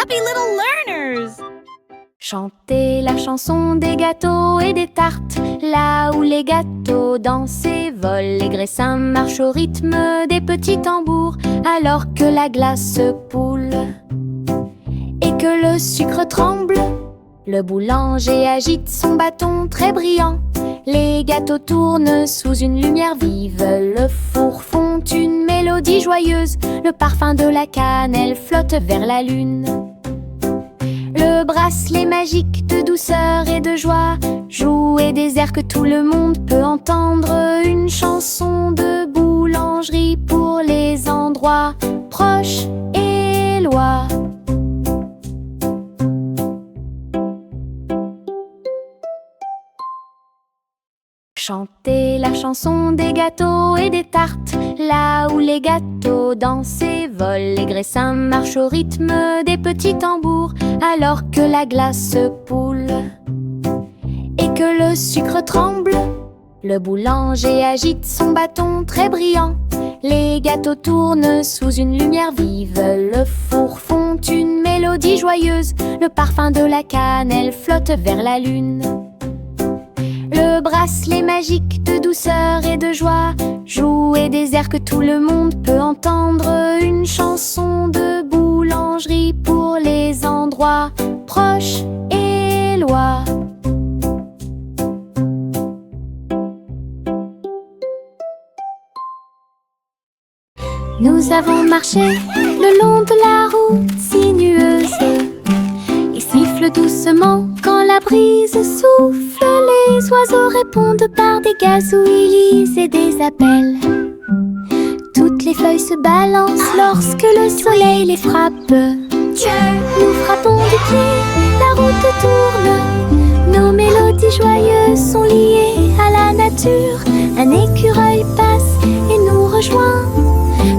happy little learners! Chantez la chanson des gâteaux et des tartes, là où les gâteaux dansent et volent. Les graissins marchent au rythme des petits tambours, alors que la glace poule et que le sucre tremble. Le boulanger agite son bâton très brillant. Les gâteaux tournent sous une lumière vive. Le four fond une mélodie joyeuse. Le parfum de la cannelle flotte vers la lune. Le bracelet magique de douceur et de joie joue et des airs que tout le monde peut entendre. Une chanson de boulangerie pour les endroits proches et loin. Chantez la chanson des gâteaux et des tartes, là où les gâteaux dansent et volent. Les graissins marchent au rythme des petits tambours, alors que la glace poule et que le sucre tremble. Le boulanger agite son bâton très brillant. Les gâteaux tournent sous une lumière vive. Le four fond une mélodie joyeuse. Le parfum de la cannelle flotte vers la lune. Le bracelet magique de douceur et de joie joue et des airs que tout le monde peut entendre. Une chanson de boulangerie pour les endroits proches et loin. Nous avons marché le long de la route sinueuse et siffle doucement quand la brise souffle. Les oiseaux répondent par des gazouillis et des appels. Toutes les feuilles se balancent lorsque le soleil les frappe. Nous frappons du pied, la route tourne. Nos mélodies joyeuses sont liées à la nature. Un écureuil passe et nous rejoint.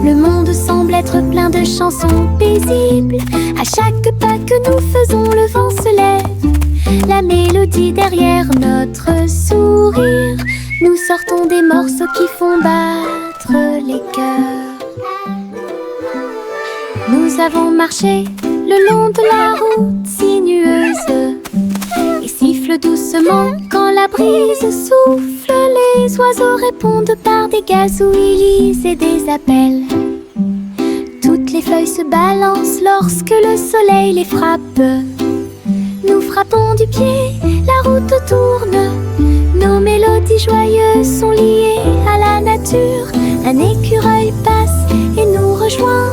Le monde semble être plein de chansons paisibles. À chaque pas que nous faisons, le vent se lève. La mélodie derrière notre sourire. Nous sortons des morceaux qui font battre les cœurs. Nous avons marché le long de la route sinueuse et siffle doucement quand la brise souffle. Les oiseaux répondent par des gazouillis et des appels. Toutes les feuilles se balancent lorsque le soleil les frappe. Nous frappons du pied, la route tourne. Nos mélodies joyeuses sont liées à la nature. Un écureuil passe et nous rejoint.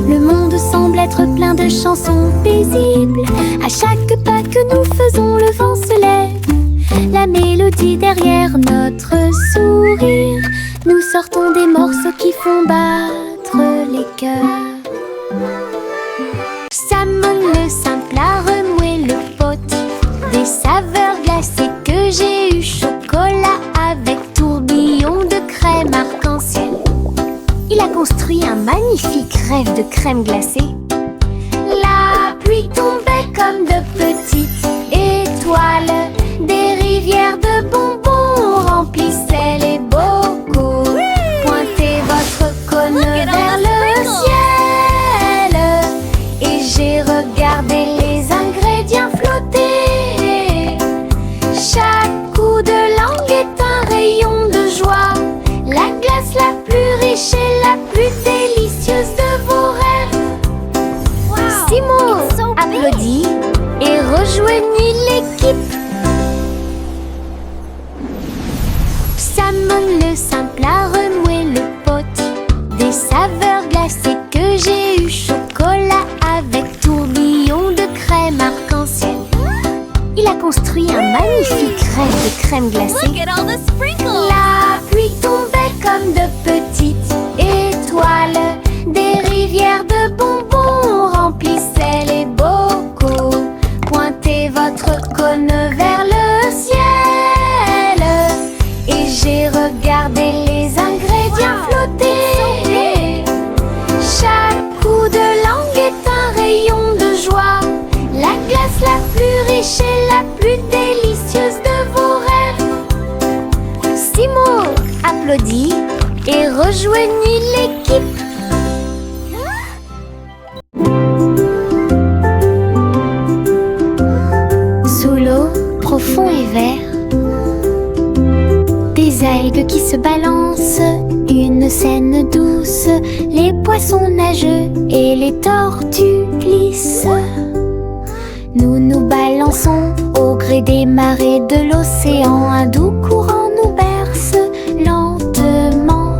Le monde semble être plein de chansons paisibles. À chaque pas que nous faisons, le vent se lève. La mélodie derrière notre sourire. Nous sortons des morceaux qui font battre les cœurs. Salmon le simple a remué le pot. Des saveurs glacées que j'ai eu. Chocolat avec tourbillon de crème arc-en-ciel. Il a construit un magnifique rêve de crème glacée. La pluie tombait comme de petites étoiles. Des rivières de bonbons remplissaient les bocaux. Pointez votre cône vers le ciel et j'ai regardé les ingrédients flotter. Chaque coup de langue est un rayon de joie. La glace la plus riche et la plus délicieuse de vos rêves. Simon applaudit et rejoignit l'équipe. Salmon le simple a remué le pot. Des saveurs glacées que j'ai eu. Chocolat avec tourbillon de crème arc-en-ciel. Il a construit un magnifique rêve de crème glacée. Look at all the sprinkles! La pluie tombait comme de petites étoiles. Des rivières de bonbons remplissaient les bocaux. Pointez votre cône vers le ciel et j'ai regardé les ingrédients flotter. Chaque coup de langue est un rayon de joie. La glace la plus riche et la plus délicieuse de vos rêves. Simon applaudit et rejoignit l'équipe. qui se balancent, une scène douce. Les poissons nagent et les tortues glissent. Nous nous balançons au gré des marées de l'océan. Un doux courant nous berce lentement.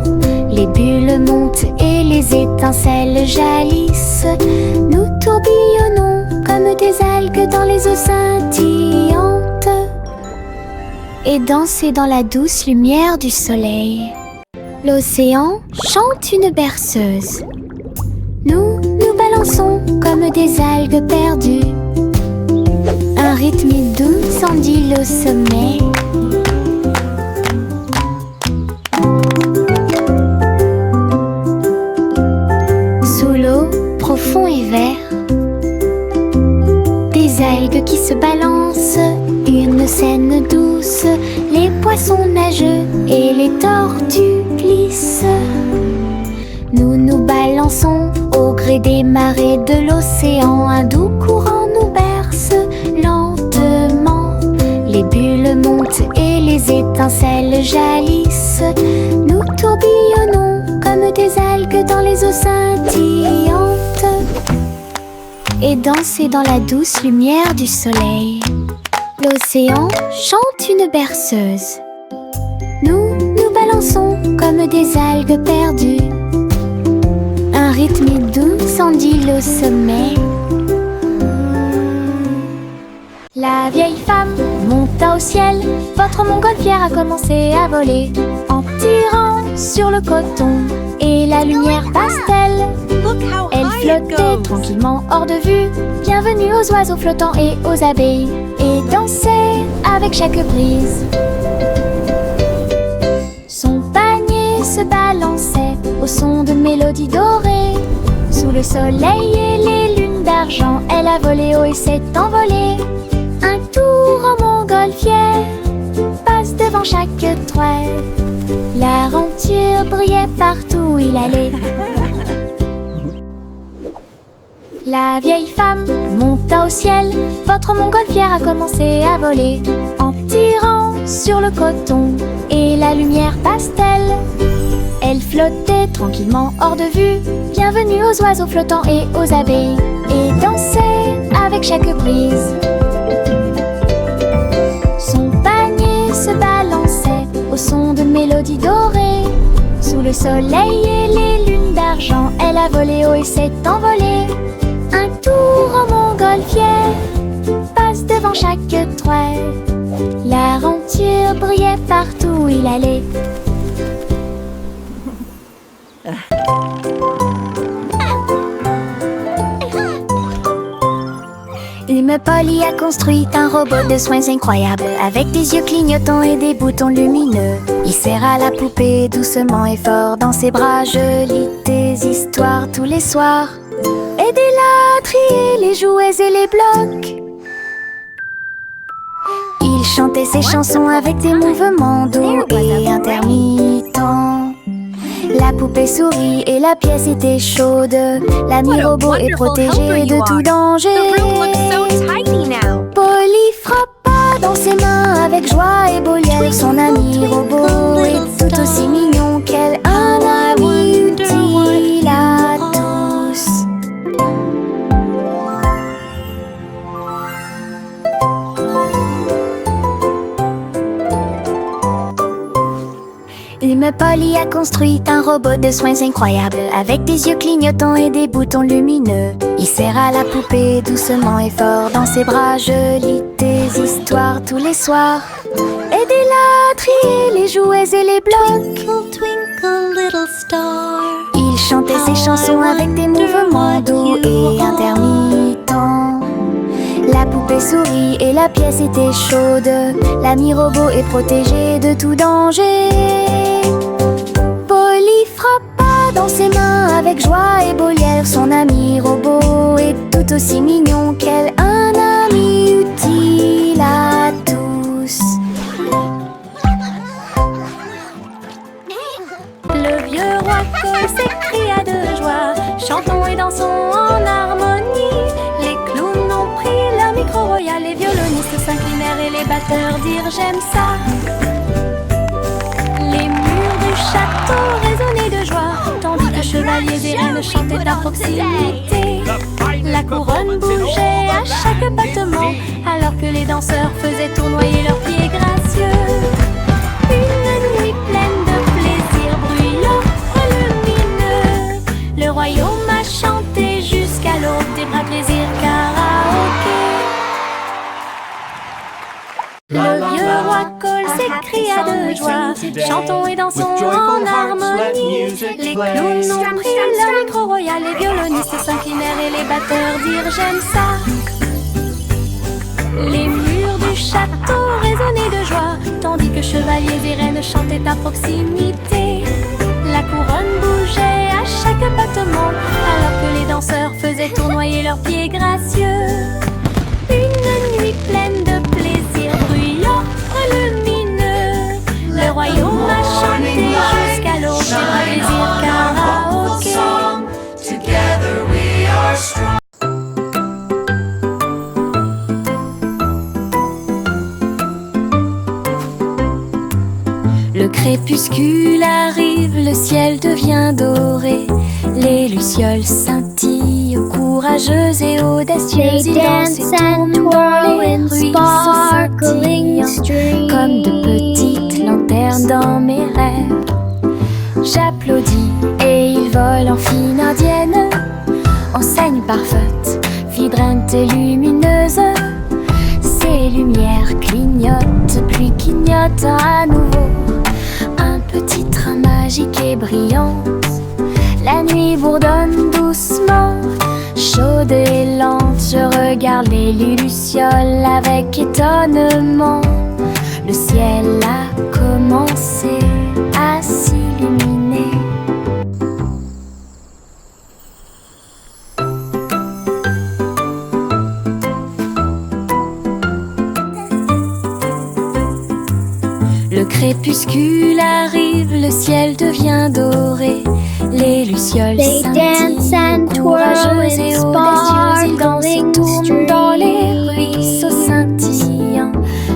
Les bulles montent et les étincelles jaillissent. Nous tourbillonnons comme des algues dans les eaux scintillantes et danser dans la douce lumière du soleil. L'océan chante une berceuse. Nous nous balançons comme des algues perdues. Un rythme doux s'endile au sommet. Sous l'eau, profond et vert, des algues qui se balancent, une scène douce. Les poissons nagent et les tortues glissent. Nous nous balançons au gré des marées de l'océan. Un doux courant nous berce lentement. Les bulles montent et les étincelles jaillissent. Nous tourbillonnons comme des algues dans les eaux scintillantes et danser dans la douce lumière du soleil. L'océan chante une berceuse. Nous nous balançons comme des algues perdues. Un rythme doux s'endile au sommet. La vieille femme monta au ciel. Votre montgolfière a commencé à voler en tirant sur le coton et la lumière pastel. Elle flottait tranquillement hors de vue. Bienvenue aux oiseaux flottants et aux abeilles, et dansait avec chaque brise. Son panier se balançait au son de mélodies dorées. Sous le soleil et les lunes d'argent, elle a volé haut et s'est envolée. Un tour en montgolfière passe devant chaque trait. La renture brillait partout où il allait. La vieille femme monta au ciel. Votre montgolfière a commencé à voler en tirant sur le coton et la lumière pastel. Elle flottait tranquillement hors de vue. Bienvenue aux oiseaux flottants et aux abeilles, et dansait avec chaque brise. Son panier se balançait au son de mélodies dorées. Sous le soleil et les lunes d'argent, elle a volé haut et s'est envolée. Un tour en montgolfière passe devant chaque trait. La renture brillait partout où il allait. Une Polly a construit un robot de soins incroyable, avec des yeux clignotants et des boutons lumineux. Il serra la poupée doucement et fort dans ses bras. Je lis tes histoires tous les soirs. Aidez-la à trier les jouets et les blocs. Il chantait ses chansons avec des mouvements doux et intermittents. La poupée sourit et la pièce était chaude. L'ami robot est protégé de tout danger. Polly frappa dans ses mains avec joie et beau liel. Son ami robot est tout aussi mignon qu'elle. Un ami utile à tous. Une Polly a construit un robot de soins incroyable, avec des yeux clignotants et des boutons lumineux. Il serra la poupée doucement et fort dans ses bras. Je lis tes histoires tous les soirs. Aidez-la à trier les jouets et les blocs. Twinkle, twinkle, little star. Il chantait ses chansons avec des mouvements doux et intermittents. La poupée sourit et la pièce était chaude. L'ami robot est protégé de tout danger. Polly frappa dans ses mains avec joie et beau liel. Son ami robot est tout aussi mignon qu'elle. Un ami utile à tous. Le vieux roi Cole s'écria de joie. Chantons et dansons en harmonie. Les clowns ont pris leur micro royal. Les violonistes s'inclinèrent et les batteurs dirent j'aime ça. Les château résonnait de joie, tandis que chevaliers et reines chantaient à proximité. La couronne bougeait à chaque battement, alors que les danseurs faisaient tournoyer leurs pieds gracieux. Une nuit pleine de plaisir bruyant et lumineux, le royaume a chanté jusqu'à l'aube des bras plaisirs karaoké. Le vieux roi Cole s'écria de joie, chantons et dansons en harmonie. Les clowns ont pris leur micro royal, les violonistes s'inclinèrent et les batteurs dirent j'aime ça. Les murs du château résonnaient de joie, tandis que chevaliers et reines chantaient à proximité. La couronne bougeait à chaque battement, alors que les danseurs faisaient tournoyer leurs pieds gracieux. Une nuit pleine de plaisir bruyant et lumineux, le royaume a chanté jusqu'à l'aube des bras plaisirs karaoké. Together we are strong. Le crépuscule arrive, le ciel devient doré, les lucioles scintillent, courageuses et audacieuses. They Ils dansent dance et and tournent dans twirl les in ruisseaux sparkling scintillants, streams. comme de petites lanternes dans mes rêves. J'applaudis et ils volent en fine indienne, enseigne parfaite, vibrante et lumineuse. Ces lumières clignotent, puis clignotent à nouveau. Un petit train magique et brillant, la nuit bourdonne doucement, chaude et lente. Je regarde les lucioles avec étonnement. Le ciel a commencé à s'illuminer. Le crépuscule arrive, le ciel devient doré, les lucioles They dance scintillent, and twirl courageuses in et audacieuses. Ils dansent et sparkling tournent dans les streams. ruisseaux scintillants,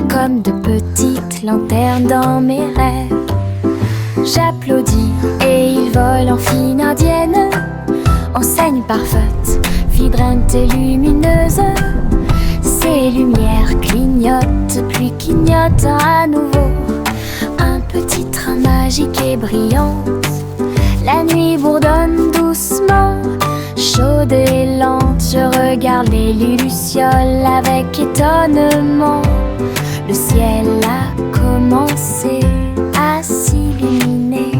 comme de petites lanternes dans mes rêves. J'applaudis et ils volent en fine indienne, enseigne parfaite, vibrante et lumineuse. Ces lumières clignotent, puis clignotent à nouveau. Un petit train magique et brillant, la nuit bourdonne doucement, chaude et lente. Je regarde les lucioles avec étonnement. Le ciel a commencé à s'illuminer.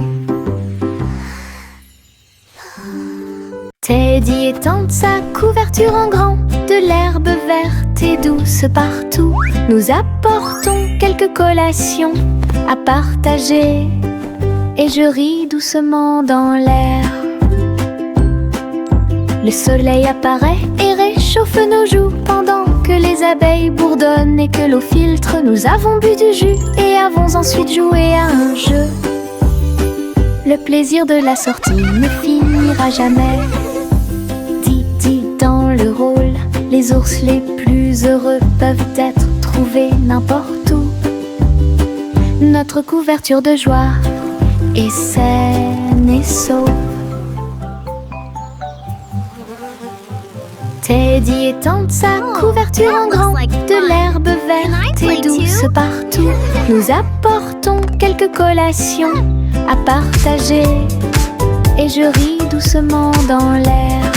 Teddy étend sa couverture en grand, de l'herbe verte et douce partout. Nous apportons quelques collations à partager, et je ris doucement dans l'air. Le soleil apparaît et réchauffe nos joues, pendant que les abeilles bourdonnent et que l'eau filtre. Nous avons bu du jus et avons ensuite joué à un jeu. Le plaisir de la sortie ne finira jamais. Didi dans le rôle, les ours les plus heureux peuvent être trouvés n'importe où. Notre couverture de joie est saine et sauve. Teddy étend sa couverture en grand, de l'herbe verte et douce partout. Nous apportons quelques collations à partager, et je ris doucement dans l'air.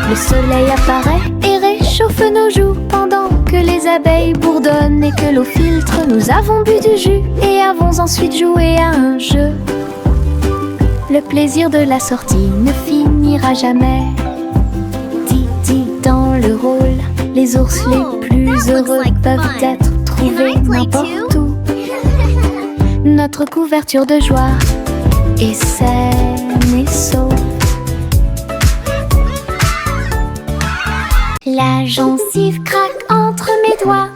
Le soleil apparaît et réchauffe nos joues, pendant que les abeilles bourdonnent et que l'eau filtre. Nous avons bu du jus et avons ensuite joué à un jeu. Le plaisir de la sortie ne finira jamais. Didi dans le rôle, les ours les plus heureux peuvent être trouvés n'importe où. Notre couverture de joie est saine et sauve. La gencive craque entre mes doigts,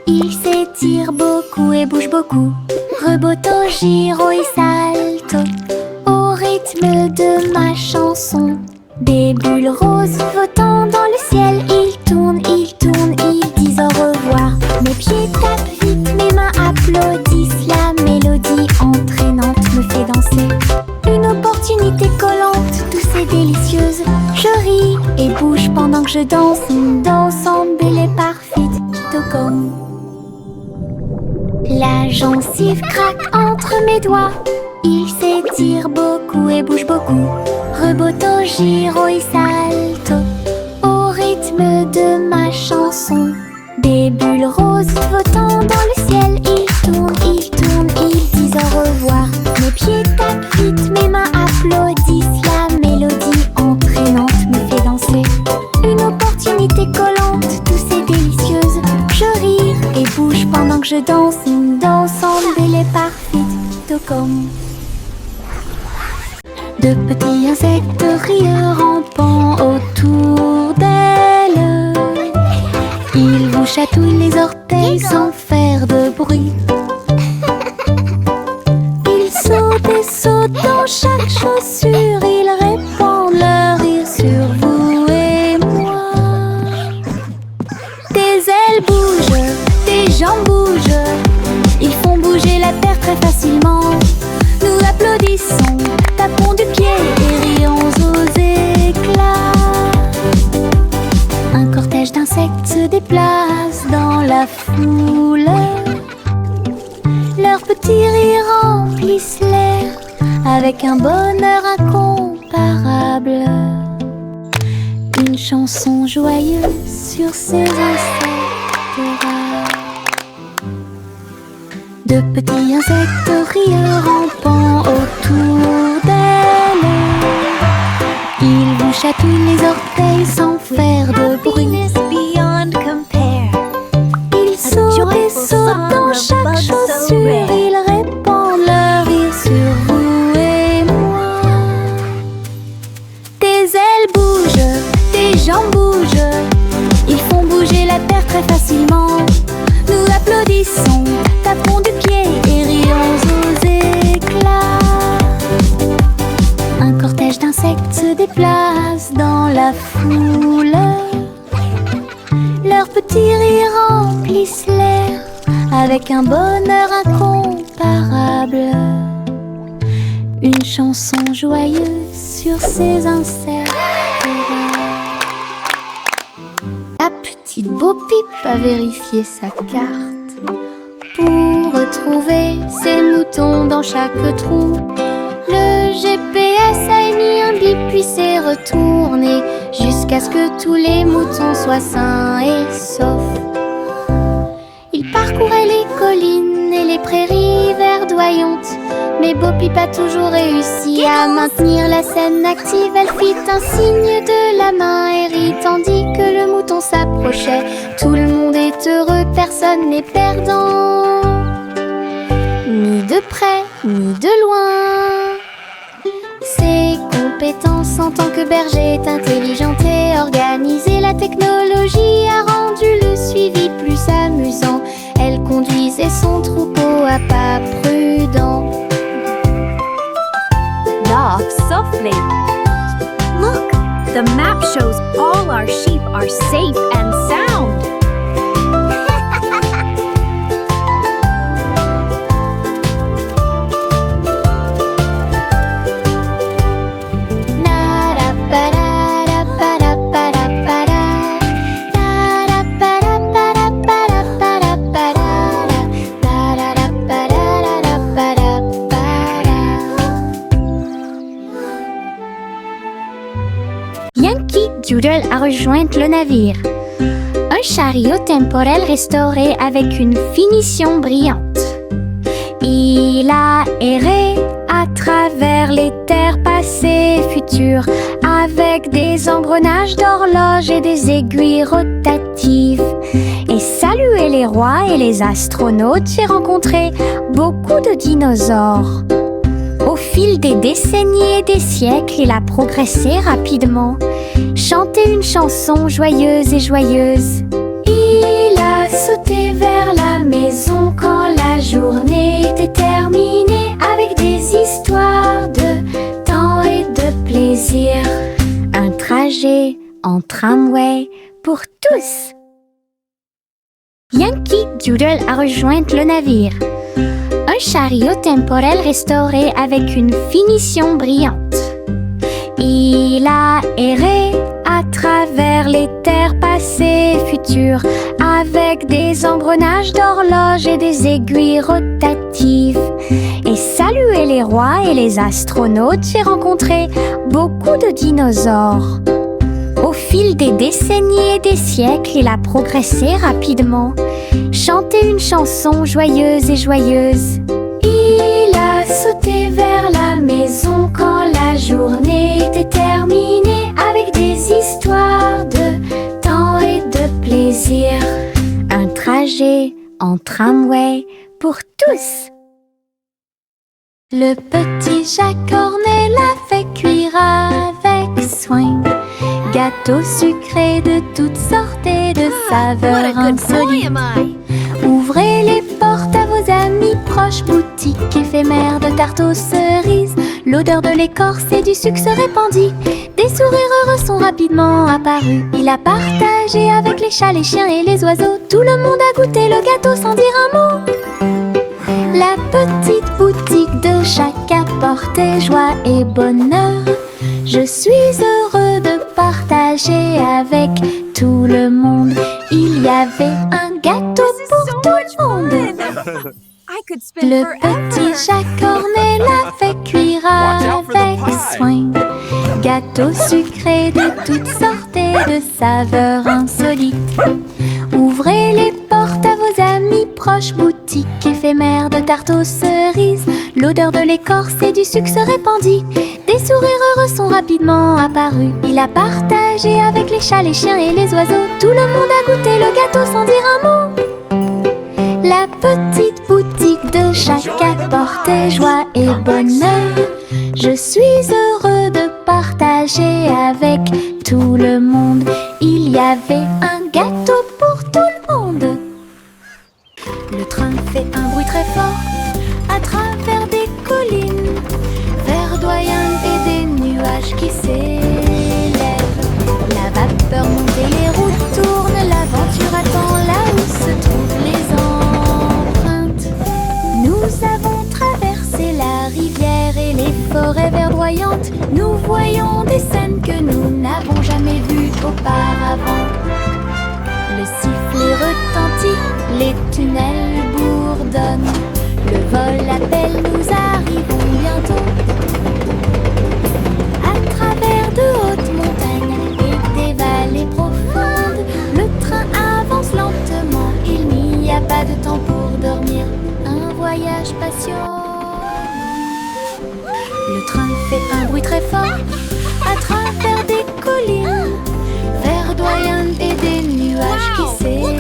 il s'étire beaucoup et bouge beaucoup. Reboto, giro et salto, au rythme de ma chanson. Des bulles roses flottant dans le ciel, ils tournent, ils disent au revoir. Mes pieds tapent vite, mes mains applaudissent, la mélodie entre est délicieuse. Je ris et bouge pendant que je danse. Une danse belle et parfaite, tout comme. La gencive craque entre mes doigts. Il s'étire beaucoup et bouge beaucoup. Reboto, giro et salto au rythme de ma chanson. Des bulles roses flottant dans le ciel. Ils tournent, ils disent au revoir. Mes pieds tapent vite, mes mains applaudissent. La mélodie entraînante me fait danser. Une opportunité collante, douce et délicieuse. Je ris et bouge pendant que je danse. Une danse belle et parfaite, tout comme. De petits insectes rieurs rampant autour d'elle. Ils vous chatouillent les orteils sans faire de bruit. Ils sautent et sautent dans chaque chaussure. Ils répandent leur rire sur vous et moi. Des ailes bougent, des jambes bougent. Ils font bouger la terre très facilement. Nous applaudissons, tapons du pied et rions aux éclats. Un cortège d'insectes se déplace dans la foule. Leurs petits rires remplissent l'air avec un bonheur incomparable. Une chanson joyeuse sur ces insectes rares. De petits insectes rieurs rampant autour d'elle. Ils vous chatouillent les orteils sans faire de bruit. Ils sautent et sautent dans chaque chaussure. Ils répandent leur rire sur vous et moi. Des ailes bougent, des jambes bougent. Ils font bouger la terre très facilement. Nous applaudissons, tapons du pied et rions aux éclats. Un cortège d'insectes se déplace dans la foule. Leurs petits rires remplissent l'air avec un bonheur incomparable. Une chanson joyeuse sur ces insectes rares. La petite Bo Peep a vérifié sa carte pour retrouver ses moutons dans chaque trou. Le GPS a émis un bip puis s'est retourné jusqu'à ce que tous les moutons soient sains et saufs. Il parcourait les collines et les prairies verdoyantes, mais Bo Peep a toujours réussi à maintenir la scène active. Elle fit un signe de la main et rit tandis que le mouton s'approchait. Tout le monde est heureux, personne n'est perdant, ni de près ni de loin. Ses compétences en tant que berger est intelligente et organisée. La technologie a rendu le suivi plus amusant. Elle conduisait son troupeau à pas prudents. Knock softly. Look, the map shows all our sheep are safe and sound. Yankee Doodle a rejoint le navire. Un chariot temporel restauré avec une finition brillante. Il a erré à travers les terres passées et futures, avec des engrenages d'horloge et des aiguilles rotatives. Et salué les rois et les astronautes, j'ai rencontré beaucoup de dinosaures. Au fil des décennies et des siècles, il a progressé rapidement, chanté une chanson joyeuse et joyeuse. Il a sauté vers la maison quand la journée était terminée, avec des histoires de temps et de plaisir. Un trajet en tramway pour tous. Yankee Doodle a rejoint le navire. Un chariot temporel restauré avec une finition brillante. Il a erré à travers les terres passées et futures, avec des engrenages d'horloges et des aiguilles rotatives. Et salué les rois et les astronautes, j'ai rencontré beaucoup de dinosaures. Au fil des décennies et des siècles, il a progressé rapidement, chanté une chanson joyeuse et joyeuse. Il a sauté vers la maison quand la journée était terminée, avec des histoires de temps et de plaisir. Un trajet en tramway pour tous. Le petit Jacques Cornet l'a fait cuire avec soin. Gâteaux sucrés de toutes sortes et de saveurs insolites. Ouvrez les portes à vos amis proches, boutique éphémère de tarte aux cerises. L'odeur de l'écorce et du sucre se répandit. Des sourires heureux sont rapidement apparus. Il a partagé avec les chats, les chiens et les oiseaux. Tout le monde a goûté le gâteau sans dire un mot. La petite boutique de Jacques apportait joie et bonheur. Je suis heureux de partager avec tout le monde. Il y avait un gâteau pour tout le monde. Le petit Jacques Cornet l'a fait cuire avec soin. Gâteau sucré de toutes sortes et de saveurs insolites. Ouvrez les portes à vos amis proches, boutique éphémère de tarte aux cerises. L'odeur de l'écorce et du sucre se répandit. Des sourires heureux sont rapidement apparus. Il a partagé avec les chats, les chiens et les oiseaux. Tout le monde a goûté le gâteau sans dire un mot. La petite boutique de Jacques apportait joie et bonheur. Je suis heureux de partager avec tout le monde. Il y avait un gâteau pour tout le monde. Le train fait un bruit très fort à travers des collines verdoyantes et des nuages qui s'élèvent. La vapeur monte et les roues tournent. L'aventure attend là où se trouvent les empreintes. Nous avons traversé la rivière et les forêts verdoyantes. Nous voyons des scènes que nous n'avons jamais vues auparavant. Le sifflet retentit, les tunnels bourdonnent. Le vol appelle, nous arrivons bientôt. À travers de hautes montagnes et des vallées profondes, le train avance lentement. Il n'y a pas de temps pour dormir. Un voyage patient. Le train fait un bruit très fort à travers des collines verdoyantes et des nuages qui s'élèvent.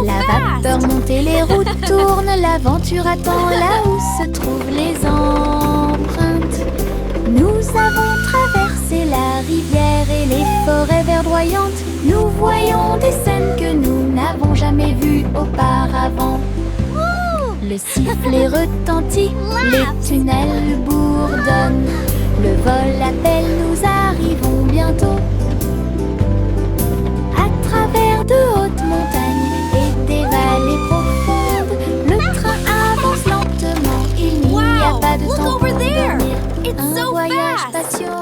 La vapeur monte et les roues tournent. L'aventure attend là où se trouvent les empreintes. Nous avons traversé la rivière et les forêts verdoyantes. Nous voyons des scènes que nous n'avons jamais vues auparavant. Le sifflet retentit, les tunnels bourdonnent. Le vol appelle, nous arrivons bientôt. À travers de hautes montagnes et des vallées profondes, le train avance lentement. Il n'y a pas de temps pour dormir. Un voyage patient.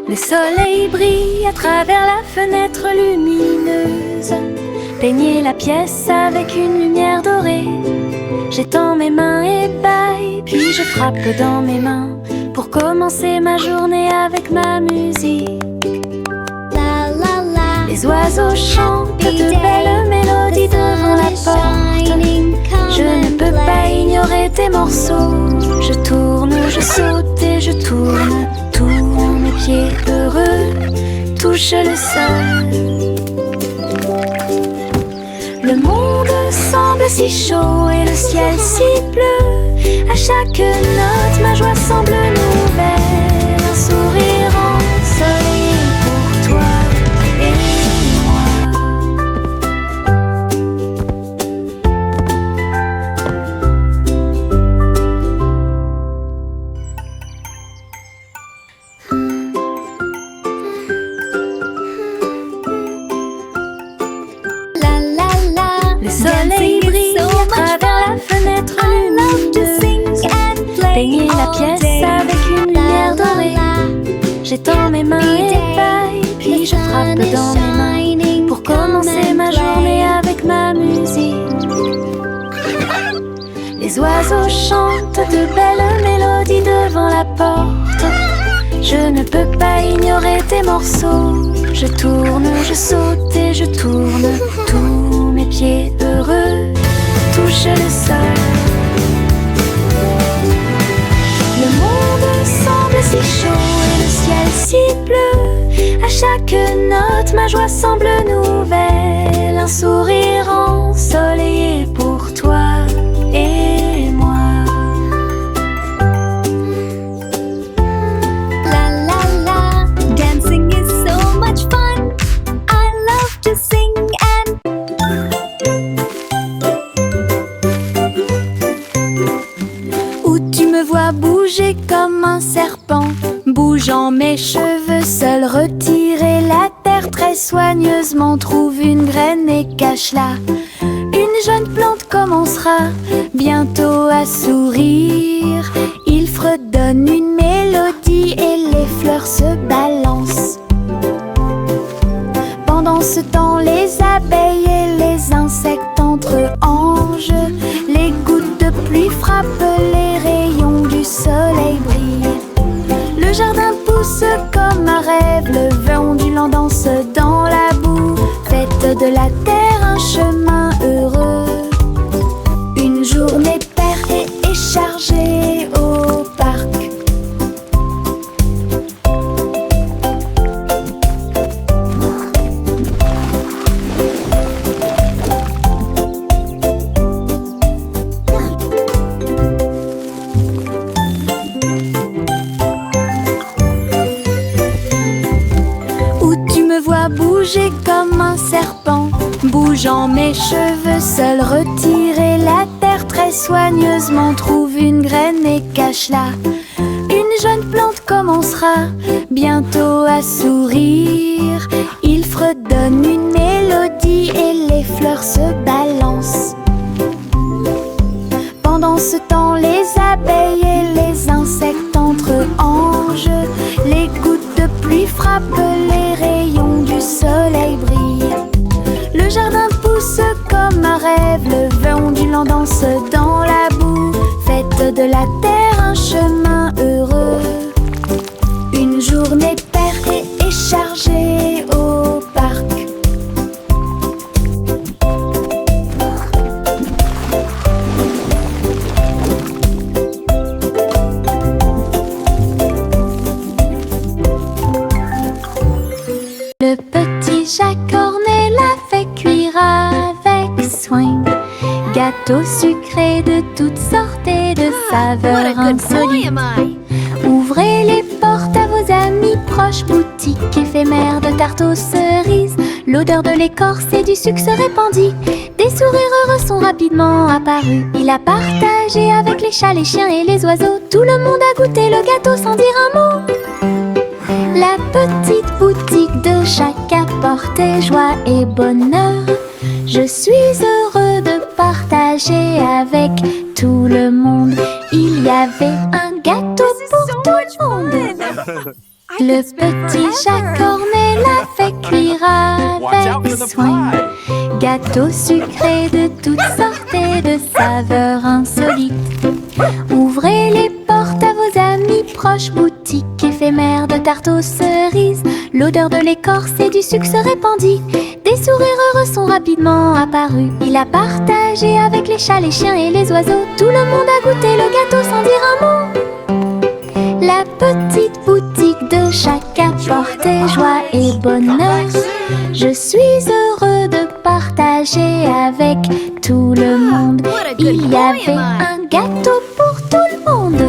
Le soleil brille à travers la fenêtre lumineuse. Peignez la pièce avec une lumière dorée. J'étends mes mains et bâille, puis je frappe dans mes mains pour commencer ma journée avec ma musique. La la la. Les oiseaux chantent de belles mélodies devant la porte. Je ne peux pas ignorer tes morceaux. Je tourne, je saute et je tourne. Tous mes pieds heureux touchent le sol. Le monde semble si chaud et le ciel si bleu. À chaque note, ma joie semble nouvelle. Un sourire ensoleillé pour toi et moi. La la Le soleil brille à travers la fenêtre lumineuse. Peigner la pièce avec une lumière dorée. J'étends mes mains et des pailles, puis je frappe dans mes mains pour commencer ma journée avec ma musique. Les oiseaux chantent de belles mélodies devant la porte. Je ne peux pas ignorer tes morceaux. Je tourne, je saute et je tourne. Tous mes pieds heureux touchent le sol. Le monde semble si chaud et le ciel si bleu. À chaque note, ma joie semble nouvelle. Un sourire ensoleillé pour toi et moi. La la la, dancing is so much fun. I love to sing and Où tu me vois bouger comme un serpent, bougeant mes cheveux, seul retirer la terre très soigneusement. Trouve une graine et cache-la. Une jeune plante commencera bientôt à sourire. Il fredonne une mélodie et les fleurs se balancent. Pendant ce temps, les abeilles et les insectes entre anges. Les gouttes de pluie frappent, les rayons du soleil brillent. Le jardin pousse comme un rêve, le vent ondulant danse dans la boue. Faites de la terre un chemin heureux. Une journée paire et chargée au parc. Où tu me vois bouger comme un serpent, bougeant mes cheveux, seul retirer la terre très soigneusement. Trouve une graine et cache-la. Une jeune plante commencera bientôt à sourire. Il fredonne une mélodie et les fleurs se balancent. Pendant ce temps, les abeilles et les insectes entre anges. Les gouttes de pluie frappent, les rayons du soleil brillent. Le jardin pousse comme un rêve, le vent ondulant danse dans la boue. Faites de la terre un chemin heureux. Une journée paire et chargée au parc. le petit Jacques Cornet l'a fait cuire avec soin. Gâteau sucré de toutes sortes et de saveurs insolites. Ouvrez les portes à vos amis proches, boutique éphémère de tarte aux cerises. L'odeur de l'écorce et du sucre se répandit. Des sourires heureux sont rapidement apparus. Il a partagé avec les chats, les chiens et les oiseaux. Tout le monde a goûté le gâteau sans dire un mot. La petite boutique de Jacques apportait joie et bonheur. Je suis heureux de partager avec tout le monde. Il y avait un gâteau pour tout le monde. Le petit Jacques Cornet l'a fait cuire avec soin. Gâteau sucré de toutes sortes et de saveurs insolites. Ouvrez les portes à vos amis proches, boutique éphémère de tarte aux cerises. L'odeur de l'écorce et du sucre se répandit. Des sourires heureux sont rapidement apparus. Il a partagé avec les chats, les chiens et les oiseaux. Tout le monde a goûté le gâteau sans dire un mot. La petite boutique de Jacques apportait joie et bonheur. Je suis heureux de partager avec tout le monde. Il y avait un gâteau pour tout le monde.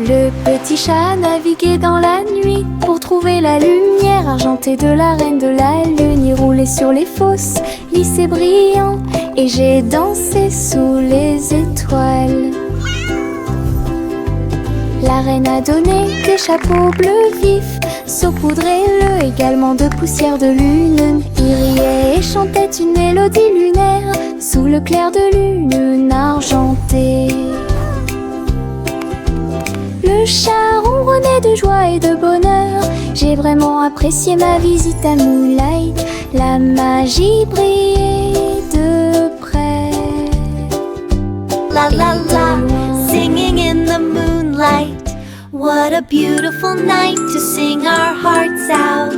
Le petit chat naviguait dans la nuit pour trouver la lumière argentée de la reine de la lune. Il roulait sur les fosses, lisse et brillant, et j'ai dansé sous les étoiles. La reine a donné des chapeaux bleus vifs, saupoudrés-le également de poussière de lune. Il riait et chantait une mélodie lunaire sous le clair de lune argentée. Le chat ronronnait de joie et de bonheur. J'ai vraiment apprécié ma visite à Moonlight. La magie brillait de près. La la la, singing in the moonlight. What a beautiful night to sing our hearts out.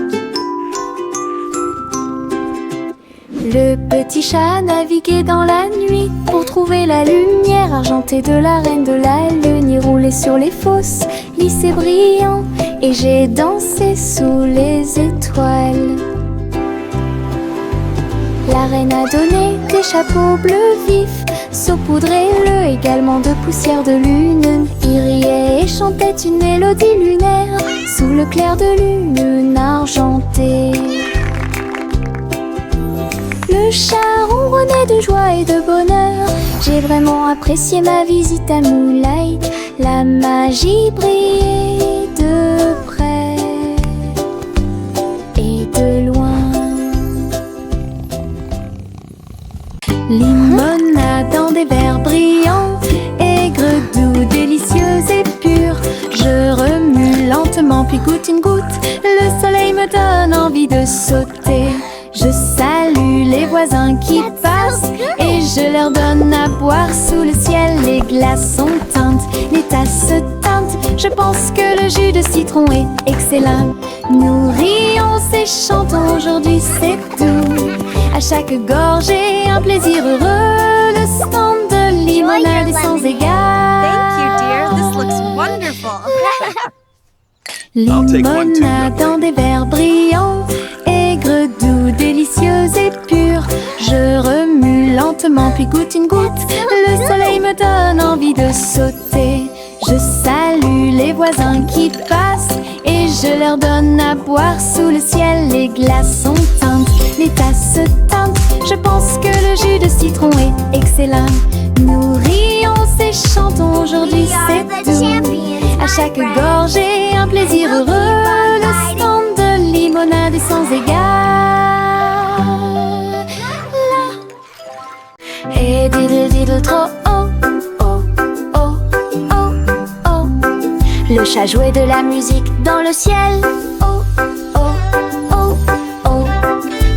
Le petit chat naviguait dans la nuit pour trouver la lumière argentée de la reine de la lune. Il roulait sur les fosses, lisse et brillant, et j'ai dansé sous les étoiles. La reine a donné des chapeaux bleus vifs, saupoudrés-le également de poussière de lune. Il riait et chantait une mélodie lunaire sous le clair de lune argentée. Le chat ronronnait de joie et de bonheur. J'ai vraiment apprécié ma visite à Moonlight. La magie brillait de près et de loin. Limonade dans des verres brillants, aigre, doux, délicieuse et pure. Je remue lentement puis goûte une goutte. Le soleil me donne envie de sauter. Je salue les voisins qui passent et je leur donne à boire sous le ciel. Les glaçons teintent, les tasses se teintent. Je pense que le jus de citron est excellent. Nous rions et chantons, aujourd'hui c'est tout. À chaque gorgée, un plaisir heureux. Le stand de limonade est sans égal. Thank you, dear. This looks wonderful. Limonade dans des verres brillants, aigre, doux, délicieuse et pure. Je remue lentement puis goûte une goutte. Le soleil me donne envie de sauter. Je salue les voisins qui passent et je leur donne à boire sous le ciel. Les glaçons teintent, les tasses se teintent. Je pense que le jus de citron est excellent. Nous rions et chantons, aujourd'hui c'est tout. À chaque gorgée, un plaisir heureux. Le stand de limonade est sans égal. Et diddle diddle trop oh, oh, oh, oh, oh. Le chat jouait de la musique dans le ciel. Oh, oh, oh, oh.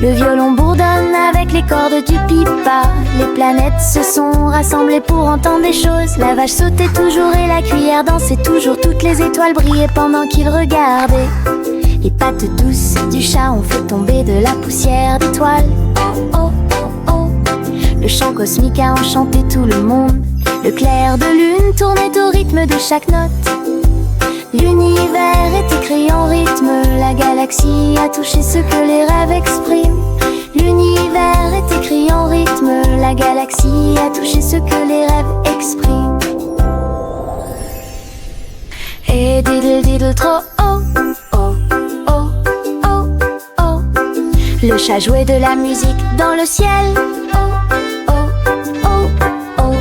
Le violon bourdonne avec les cordes du pipa. Les planètes se sont rassemblées pour entendre des choses. La vache sautait toujours et la cuillère dansait toujours. Toutes les étoiles brillaient pendant qu'ils regardaient. Les pattes douces du chat ont fait tomber de la poussière d'étoiles. Oh, oh, oh, oh. Le chant cosmique a enchanté tout le monde. Le clair de lune tournait au rythme de chaque note. L'univers est écrit en rythme. La galaxie a touché ce que les rêves expriment. L'univers est écrit en rythme. La galaxie a touché ce que les rêves expriment. Et diddle diddle trop oh, oh, oh, oh, oh. Le chat jouait de la musique dans le ciel. Oh, oh, oh, oh.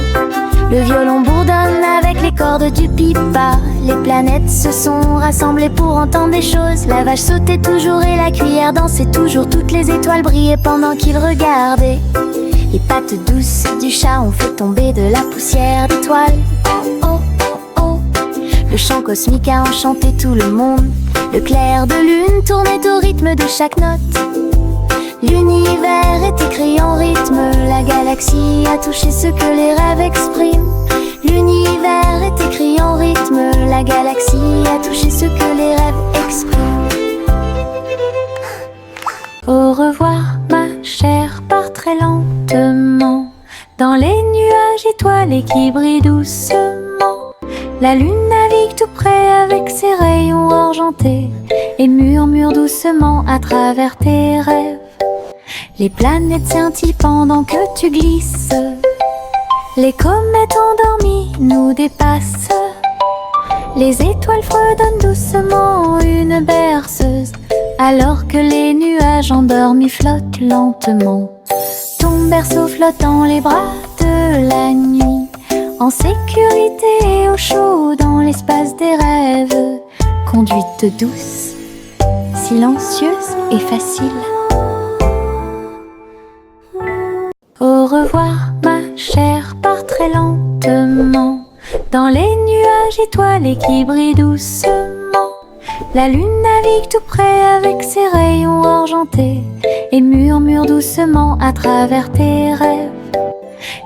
Le violon bourdonne avec les cordes du pipa. Les planètes se sont rassemblées pour entendre des choses. La vache sautait toujours et la cuillère dansait toujours. Toutes les étoiles brillaient pendant qu'ils regardaient. Les pattes douces du chat ont fait tomber de la poussière d'étoiles. Oh, oh, oh, oh. Le chant cosmique a enchanté tout le monde. Le clair de lune tournait au rythme de chaque note. L'univers est écrit en rythme. La galaxie a touché ce que les rêves expriment. L'univers est écrit en rythme. La galaxie a touché ce que les rêves expriment. Au revoir ma chère, pars très lentement dans les nuages étoilés qui brillent doucement. La lune navigue tout près avec ses rayons argentés et murmure doucement à travers tes rêves. Les planètes scintillent pendant que tu glisses. Les comètes endormies nous dépassent. Les étoiles fredonnent doucement une berceuse, alors que les nuages endormis flottent lentement. Ton berceau flotte dans les bras de la nuit, En sécurité et au chaud dans l'espace des rêves. Conduite douce, silencieuse et facile. Au revoir ma chère, pars très lentement dans les nuages étoilés qui brillent doucement. La lune navigue tout près avec ses rayons argentés et murmure doucement à travers tes rêves.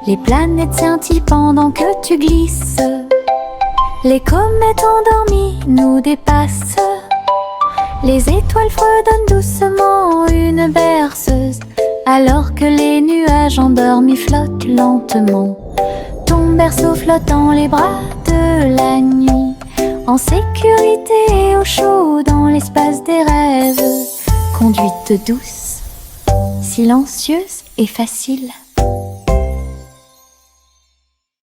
Les planètes scintillent pendant que tu glisses. Les comètes endormies nous dépassent. Les étoiles fredonnent doucement une berceuse, alors que les nuages endormis flottent lentement. Ton berceau flotte dans les bras de la nuit, en sécurité et au chaud dans l'espace des rêves. Conduite douce, silencieuse et facile.